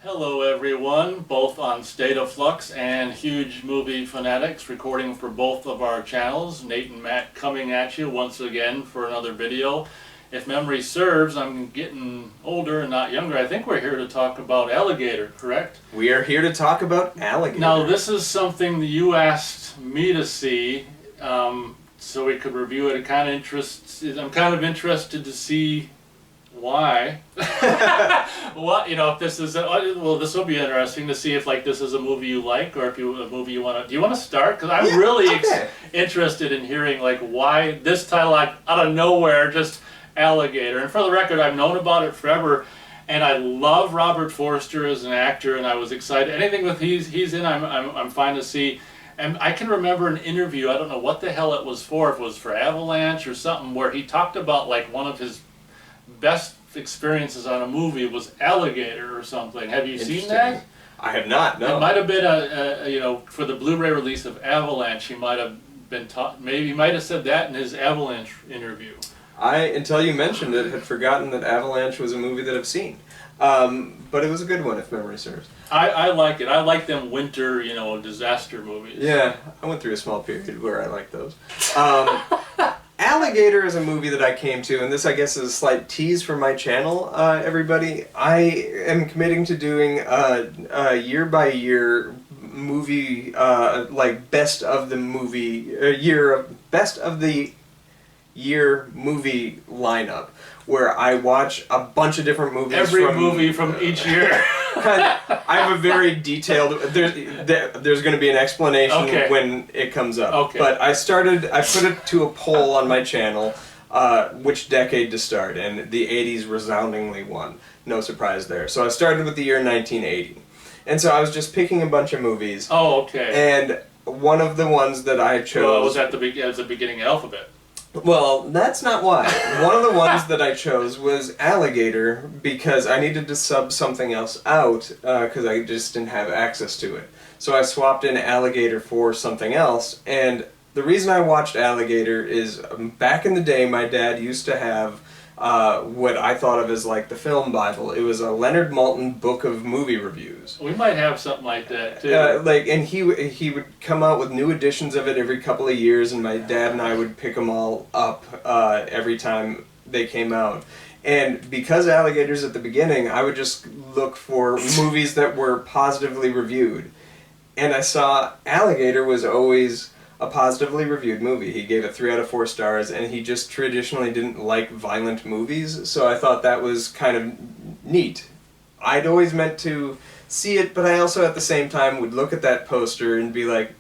Hello everyone, both on State of Flux and Huge Movie Fanatics, recording for both of our channels. Nate and Matt coming at you once again for another video. If memory serves, I'm getting older and not younger. I think we're here to talk about Alligator, correct? We are here to talk about Alligator. Now this is something that you asked me to see, so we could review it. I'm kind of interested to see why. What, if this is this will be interesting to see if this is a movie you like, or if a movie you want to. Do you want to start? Because I'm really interested in hearing why this title, out of nowhere, just Alligator. And for the record, I've known about it forever, and I love Robert Forster as an actor, and I was excited. Anything with he's in, I'm fine to see. And I can remember an interview. I don't know what the hell it was for. If it was for Avalanche or something, where he talked about one of his best experiences on a movie was Alligator or something. Have you seen that? I have not, no. It might have been for the Blu-ray release of Avalanche, he might have been maybe he might have said that in his Avalanche interview. I, until you mentioned it, had forgotten that Avalanche was a movie that I've seen. But it was a good one, if memory serves. I like it. I like them winter, disaster movies. Yeah, I went through a small period where I liked those. Alligator is a movie that I came to, and this, I guess, is a slight tease for my channel, everybody. I am committing to doing a year-by-year movie, best of the year movie lineup, where I watch a bunch of different movies. Every movie from each year. I have a very detailed. There's going to be an explanation when it comes up. Okay. But I put it to a poll on my channel, which decade to start, and the 80s resoundingly won. No surprise there. So I started with the year 1980, and so I was just picking a bunch of movies. Oh, okay. And one of the ones that I chose. Well, it was at the beginning alphabet. Well, that's not why. One of the ones that I chose was Alligator because I needed to sub something else out because I just didn't have access to it. So I swapped in Alligator for something else, and the reason I watched Alligator is back in the day my dad used to have what I thought of as the film Bible. It was a Leonard Maltin book of movie reviews. We might have something like that too. And he would come out with new editions of it every couple of years, and my dad and I would pick them all up every time they came out. And because Alligator's at the beginning, I would just look for movies that were positively reviewed. And I saw Alligator was always a positively reviewed movie. He gave it 3 out of 4 stars, and he just traditionally didn't like violent movies, so I thought that was kind of neat. I'd always meant to see it, but I also at the same time would look at that poster and be like,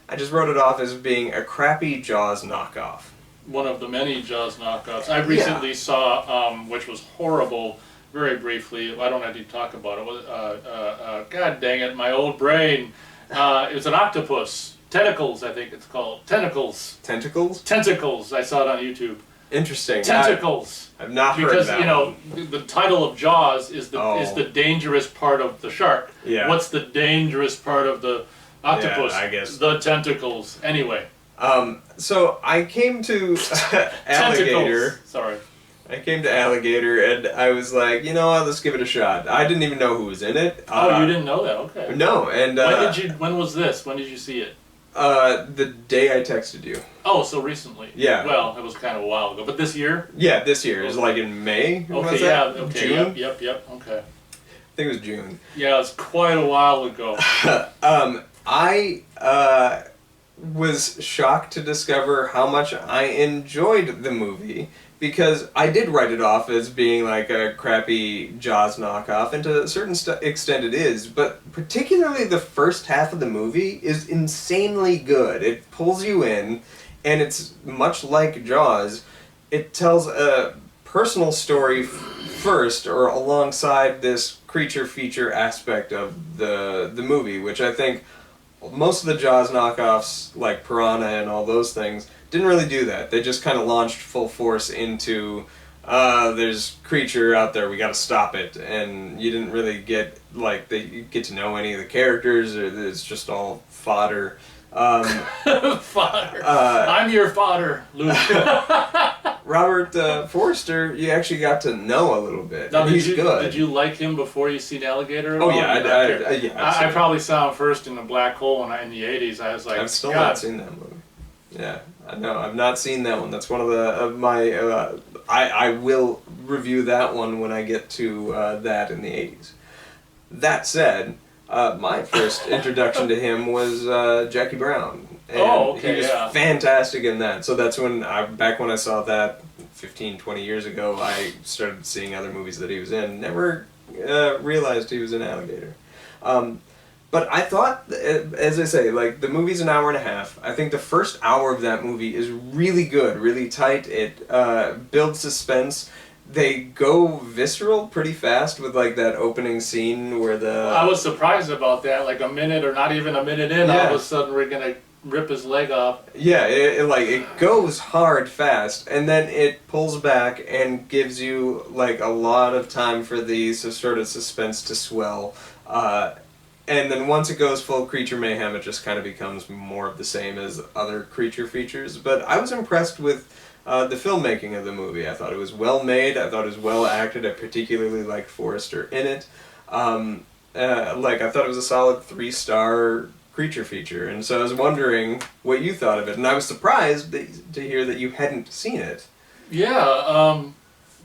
I just wrote it off as being a crappy Jaws knockoff. One of the many Jaws knockoffs. I recently saw, which was horrible, very briefly. I don't have to talk about it. God dang it, my old brain. It was an octopus. Tentacles, I think it's called. Tentacles. Tentacles? Tentacles. I saw it on YouTube. Interesting. Tentacles. I've not heard that. Because, the title of Jaws is the dangerous part of the shark. Yeah. What's the dangerous part of the octopus? Yeah, I guess. The tentacles. Anyway. So I came to Alligator. Sorry. I came to Alligator and I was like, let's give it a shot. I didn't even know who was in it. Oh, you didn't know that? Okay. No, and when was this? When did you see it? The day I texted you. Oh, so recently. Yeah. Well, it was kind of a while ago, but this year? Yeah, this year. It was in May. Okay, yeah. Okay. June? Yep. Okay. I think it was June. Yeah, it's quite a while ago. I was shocked to discover how much I enjoyed the movie, because I did write it off as being a crappy Jaws knockoff, and to a certain extent it is, but particularly the first half of the movie is insanely good. It pulls you in, and it's much like Jaws. It tells a personal story first, or alongside this creature feature aspect of the movie, which I think most of the Jaws knockoffs, like Piranha and all those things, didn't really do that. They just kind of launched full force into, there's creature out there, we gotta stop it, and you didn't really get, get to know any of the characters, or it's just all fodder. Fodder. I'm your fodder, Luke. Robert Forster, you actually got to know a little bit. Now, And he's good. Did you like him before you seen Alligator? At Oh all? yeah, I probably saw him first in The Black Hole in the '80s. I was like, I've still God. not seen that movie. Yeah, I know. I've not seen that one. That's one of my. I will review that one when I get to that in the '80s. That said, my first introduction to him was Jackie Brown. And he was fantastic in that. So that's when back when I saw that 15, 20 years ago, I started seeing other movies that he was in. Never realized he was in Alligator. But I thought, as I say, like, the movie's an hour and a half. I think the first hour of that movie is really good, really tight. It builds suspense. They go visceral pretty fast with, like, that opening scene where the... I was surprised about that. Like, a minute or not even a minute in, all of a sudden we're going to rip his leg off. Yeah, it goes hard fast, and then it pulls back and gives you, like, a lot of time for the sort of suspense to swell. And then once it goes full creature mayhem, it just kind of becomes more of the same as other creature features. But I was impressed with the filmmaking of the movie. I thought it was well made. I thought it was well acted. I particularly liked Forster in it. I thought it was a solid 3-star creature feature. And so I was wondering what you thought of it. And I was surprised to hear that you hadn't seen it. Yeah,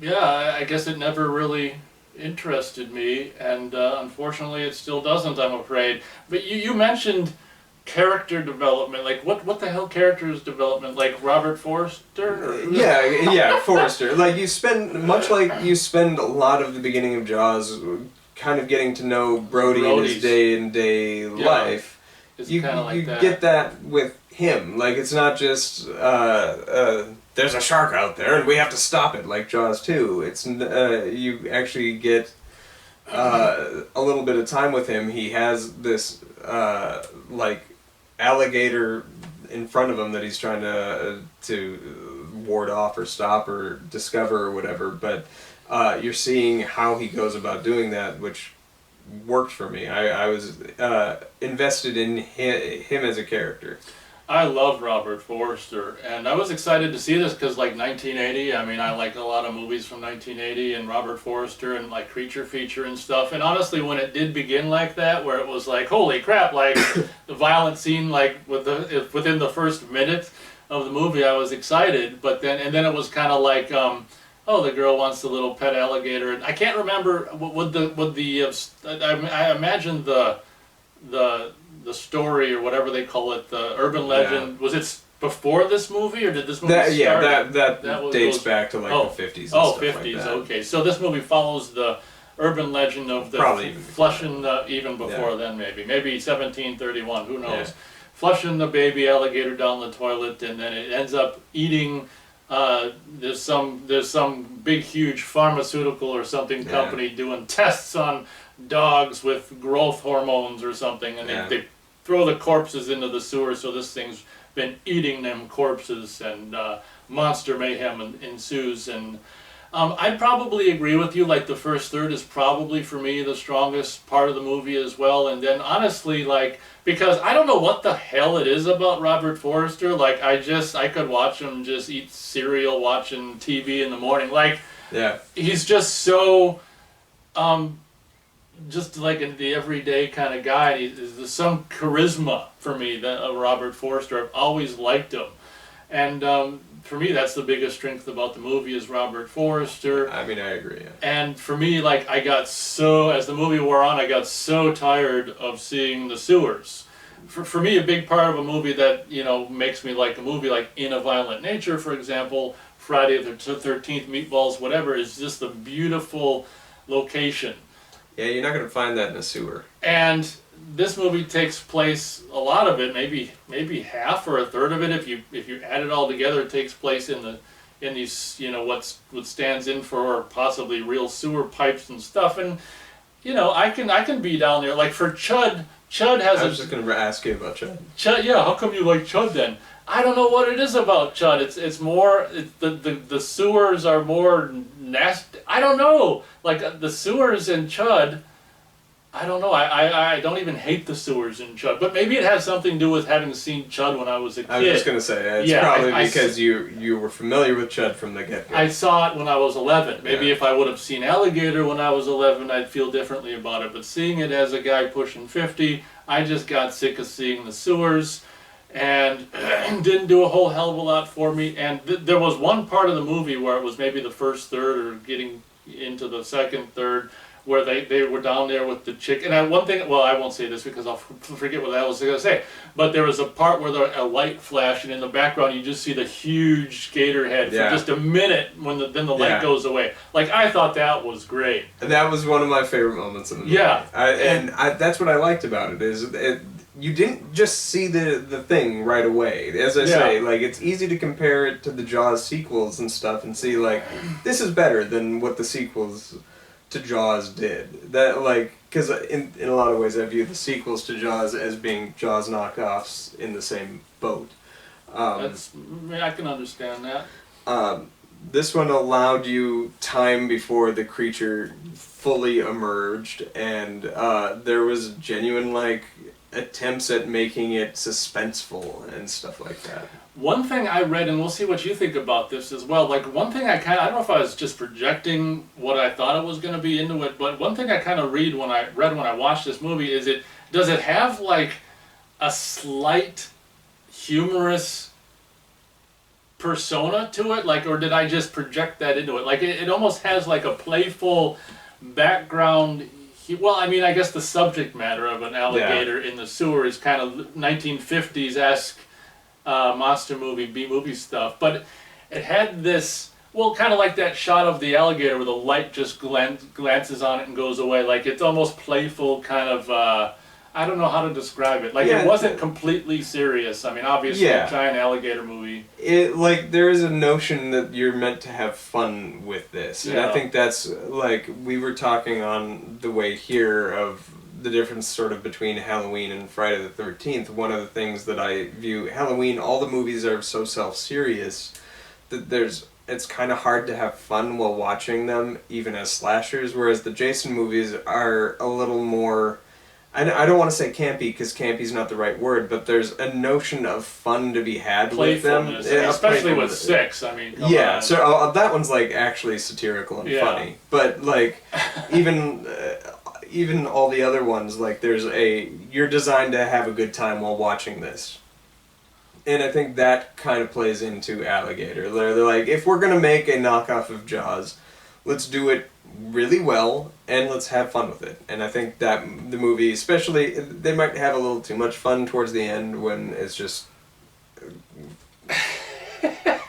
I guess it never really interested me, and unfortunately it still doesn't, I'm afraid. But you mentioned character development. Like, what the hell characters development? Like Robert Forster? Yeah, Forster. Like, you spend a lot of the beginning of Jaws kind of getting to know Brody in his day-to-day life. It's you like that. Get that with him. Like, it's not just there's a shark out there and we have to stop it, like Jaws 2. It's you actually get a little bit of time with him. He has this like alligator in front of him that he's trying to ward off or stop or discover or whatever, but you're seeing how he goes about doing that, which worked for me. I was invested in him as a character. I love Robert Forster, and I was excited to see this because, like, 1980, I mean, I like a lot of movies from 1980 and Robert Forster and, like, creature feature and stuff. And honestly, when it did begin like that, where it was like, holy crap, like, the violent scene, like, within the first minute of the movie, I was excited. But then it was kind of like, oh, the girl wants the little pet alligator. And I can't remember, I imagine the story or whatever they call it, the urban legend, was it before this movie, or did this movie start? Yeah, that dates back to, like, the 50s and stuff 50s, like that. Okay. So this movie follows the urban legend of the flushing, even before then, maybe 1731, who knows. Flushing the baby alligator down the toilet, and then it ends up eating, there's some big huge pharmaceutical or something company doing tests on dogs with growth hormones or something, and they throw the corpses into the sewer, so this thing's been eating them corpses, and monster mayhem ensues. And I'd probably agree with you, like, the first third is probably, for me, the strongest part of the movie as well. And then honestly, like, because I don't know what the hell it is about Robert Forster, like, I could watch him just eat cereal watching TV in the morning, like, he's just so just like the everyday kind of guy. There's some charisma for me that Robert Forster. I've always liked him, and for me, that's the biggest strength about the movie is Robert Forster. I mean, I agree. Yeah. And for me, like, as the movie wore on, I got so tired of seeing the sewers. For me, a big part of a movie that, you know, makes me like a movie, like In a Violent Nature, for example, Friday the 13th, Meatballs, whatever, is just a beautiful location. Yeah, you're not going to find that in a sewer. And this movie takes place, a lot of it, maybe half or a third of it, if you add it all together, it takes place in these, you know, what stands in for possibly real sewer pipes and stuff. And, you know, I can be down there, like, for Chud has I was just going to ask you about Chud. Chud, yeah, how come you like Chud then? I don't know what it is about Chud. It's more, the sewers are more nasty. I don't know. Like, the sewers in Chud I don't know. I don't even hate the sewers in Chud, but maybe it has something to do with having seen Chud when I was a kid. I was just gonna say it's Yeah, probably because you were familiar with Chud from the get-go. I saw it when I was 11. Maybe Yeah. if I would have seen Alligator when I was 11, I'd feel differently about it. But seeing it as a guy pushing 50, I just got sick of seeing the sewers, and didn't do a whole hell of a lot for me. And there was one part of the movie where it was maybe the first third or getting into the second third, where they were down there with the chick. And one thing, well, I won't say this because I'll forget what I was going to say, but there was a part where a light flashed, and in the background you just see the huge gator head for just a minute when then the light goes away. Like, I thought that was great. And that was one of my favorite moments in the movie. Yeah. That's what I liked about it, is you didn't just see the thing right away. As I say, like, it's easy to compare it to the Jaws sequels and stuff and see, like, this is better than what the sequels to Jaws did. That, like, because in a lot of ways I view the sequels to Jaws as being Jaws knockoffs in the same boat. I can understand that. This one allowed you time before the creature fully emerged, and there was genuine, like, attempts at making it suspenseful and stuff like that. One thing I read, and we'll see what you think about this as well, like, one thing I don't know if I was just projecting what I thought it was going to be into it, but one thing I kind of read when I watched this movie is does it have, like, a slight humorous persona to it, like, or did I just project that into it? Like, it almost has, like, a playful background. Well, I mean, I guess the subject matter of an alligator in the sewer is kind of 1950s-esque monster movie, B-movie stuff, but it had this, well, kind of like that shot of the alligator where the light just glances on it and goes away. Like, it's almost playful, kind of, I don't know how to describe it. Like, it wasn't completely serious. I mean, obviously, a giant alligator movie. Like, there is a notion that you're meant to have fun with this. And I think that's, like, we were talking on the way here of the difference sort of between Halloween and Friday the 13th. One of the things that I view, Halloween, all the movies are so self-serious that it's kind of hard to have fun while watching them, even as slashers, whereas the Jason movies are a little more, I don't want to say campy, because campy's not the right word, but there's a notion of fun to be had with them. Especially with 6, I mean, come on. So that one's, like, actually satirical and funny. But, like, even all the other ones, like, you're designed to have a good time while watching this. And I think that kind of plays into Alligator. They're like, if we're going to make a knockoff of Jaws, let's do it really well, and let's have fun with it. And I think that the movie, especially, they might have a little too much fun towards the end when it's just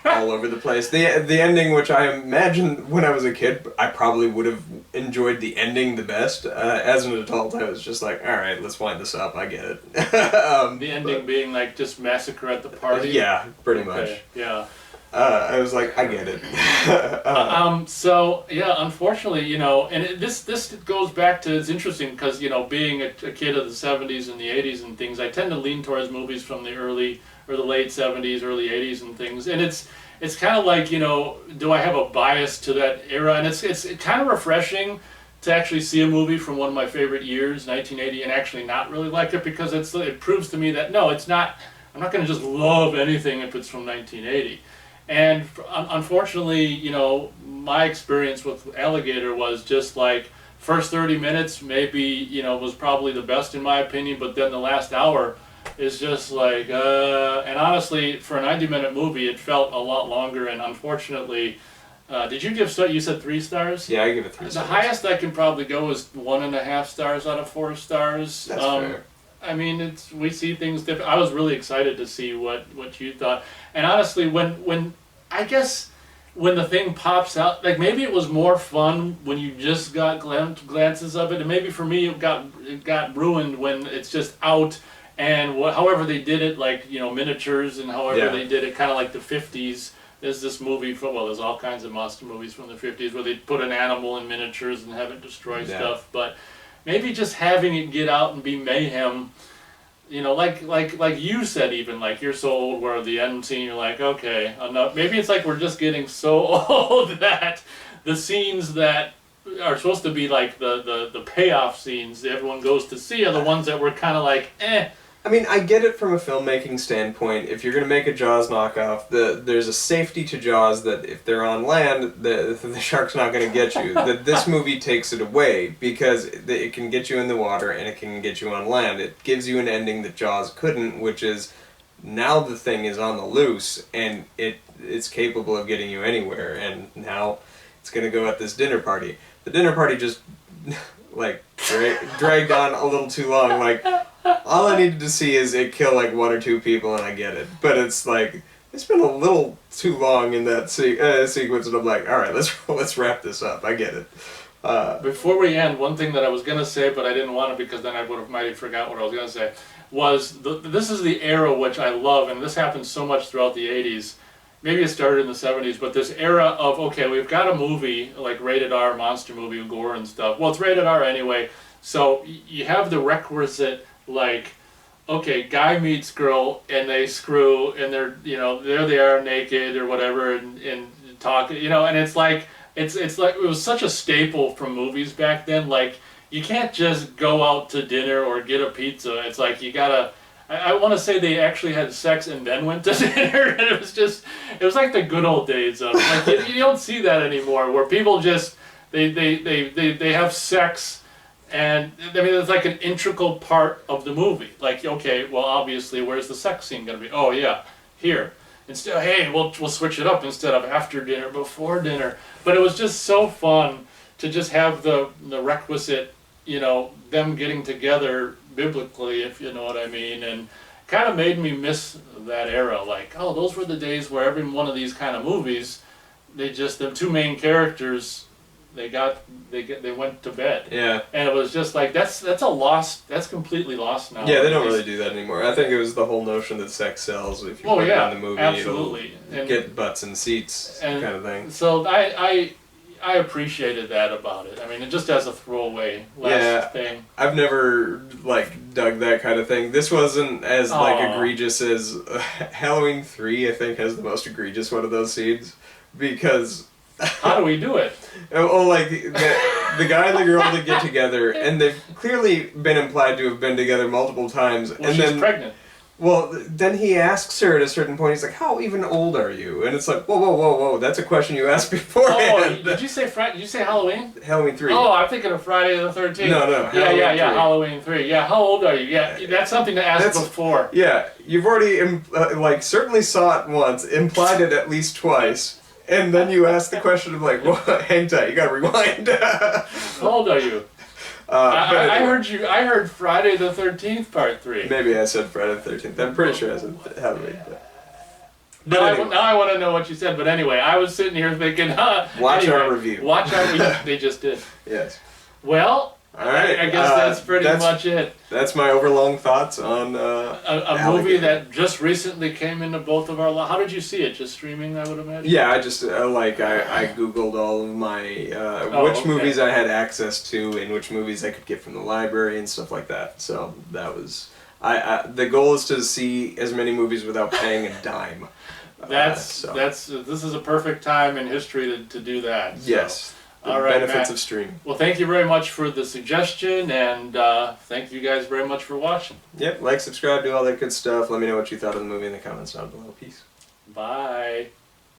all over the place. The ending, which I imagine when I was a kid, I probably would have enjoyed the ending the best. As an adult, I was just like, all right, let's wind this up. I get it. The ending being like just massacre at the party. Yeah, pretty much. Yeah. I was like, I get it. So yeah, unfortunately, and this goes back to, it's interesting because being a kid of the 70s and the 80s and things, I tend to lean towards movies from the early or the late 70s, early 80s and things, and it's kind of like, do I have a bias to that era? And it's kind of refreshing to actually see a movie from one of my favorite years, 1980, and actually not really like it, because it proves to me that no, it's not. I'm not going to just love anything if it's from 1980. And unfortunately, my experience with Alligator was just like, first 30 minutes maybe, was probably the best in my opinion, but then the last hour is just like, and honestly, for a 90-minute movie, it felt a lot longer, and unfortunately, did you you said 3 stars? Yeah, I give it 3 stars. The highest I can probably go is 1.5 stars out of 4 stars. That's fair. I mean, we see things different. I was really excited to see what you thought. And honestly, when I guess when the thing pops out, like, maybe it was more fun when you just got glances of it, and maybe for me it got ruined when it's just out, and however they did it, like, miniatures, and however they did it, kind of like the 50s. There's this movie there's all kinds of monster movies from the 50s where they put an animal in miniatures and have it destroy stuff, but maybe just having it get out and be mayhem, like you said, even, like, you're so old where the end scene, you're like, okay, enough. Maybe it's like we're just getting so old that the scenes that are supposed to be like the payoff scenes that everyone goes to see are the ones that were kind of like, eh. I mean, I get it from a filmmaking standpoint. If you're going to make a Jaws knockoff, there's a safety to Jaws that if they're on land, the shark's not going to get you. That this movie takes it away because it can get you in the water and it can get you on land. It gives you an ending that Jaws couldn't, which is now the thing is on the loose and it's capable of getting you anywhere. And now it's going to go at this dinner party. The dinner party just like dragged on a little too long. Like, all I needed to see is it kill like 1 or 2 people and I get it. But it's like, it's been a little too long in that sequence and I'm like, alright, let's wrap this up. I get it. Before we end, one thing that I was going to say, but I didn't want to because then I might have forgot what I was going to say, was this is the era which I love, and this happened so much throughout the 80s. Maybe it started in the 70s, but this era of, okay, we've got a movie, like rated R monster movie with gore and stuff. Well, it's rated R anyway, so you have the requisite, like, okay, guy meets girl and they screw and they're, there they are naked or whatever and talk, and it's like it was such a staple from movies back then. Like, you can't just go out to dinner or get a pizza. It's like you gotta, I want to say they actually had sex and then went to dinner, and it was like the good old days of, like, you don't see that anymore where people just, they have sex. And, I mean, it's like an integral part of the movie. Like, okay, well, obviously, where's the sex scene going to be? Oh, yeah, here. Instead, hey, we'll switch it up instead of after dinner, before dinner. But it was just so fun to just have the requisite, them getting together biblically, if you know what I mean. And kind of made me miss that era. Like, oh, those were the days where every one of these kind of movies, the 2 main characters, they went to bed. Yeah. And it was just like, that's completely lost now. Yeah, they don't really do that anymore. I think it was the whole notion that sex sells. If you put it in the movie, absolutely. It'll get butts and seats kind of thing. So I appreciated that about it. I mean, it just as a throwaway thing. I've never dug that kind of thing. This wasn't as egregious as Halloween 3. I think has the most egregious one of those scenes because. How do we do it? Oh, like the guy and the girl that get together, and they've clearly been implied to have been together multiple times. Well, and she's then pregnant. Well, then he asks her at a certain point. He's like, "How even old are you?" And it's like, "Whoa! That's a question you asked beforehand." Oh, did you say Did you say Halloween? Halloween 3. Oh, I'm thinking of Friday the 13th. No. Yeah. Halloween 3. Yeah, how old are you? Yeah, that's something to ask before. Yeah, you've already certainly saw it once, implied it at least twice. And then you ask the question of well, hang tight, you gotta rewind. How old are you? I heard Friday the 13th Part 3. Maybe I said Friday the 13th. I'm pretty sure I said Halloween. Now I want to know what you said, but anyway, I was sitting here thinking, Watch our review. Watch our review. They just did. Yes. Well, all right. I guess that's pretty much it. That's my overlong thoughts on a movie that just recently came into both of our lives. How did you see it? Just streaming, I would imagine? Yeah, I just, I Googled all of my, which movies I had access to and which movies I could get from the library and stuff like that. So that was, the goal is to see as many movies without paying a dime. This is a perfect time in history to do that. So. Yes. All right, benefits Matt. of streaming. Well, thank you very much for the suggestion, and thank you guys very much for watching. Yep, subscribe, do all that good stuff. Let me know what you thought of the movie in the comments down below. Peace. Bye.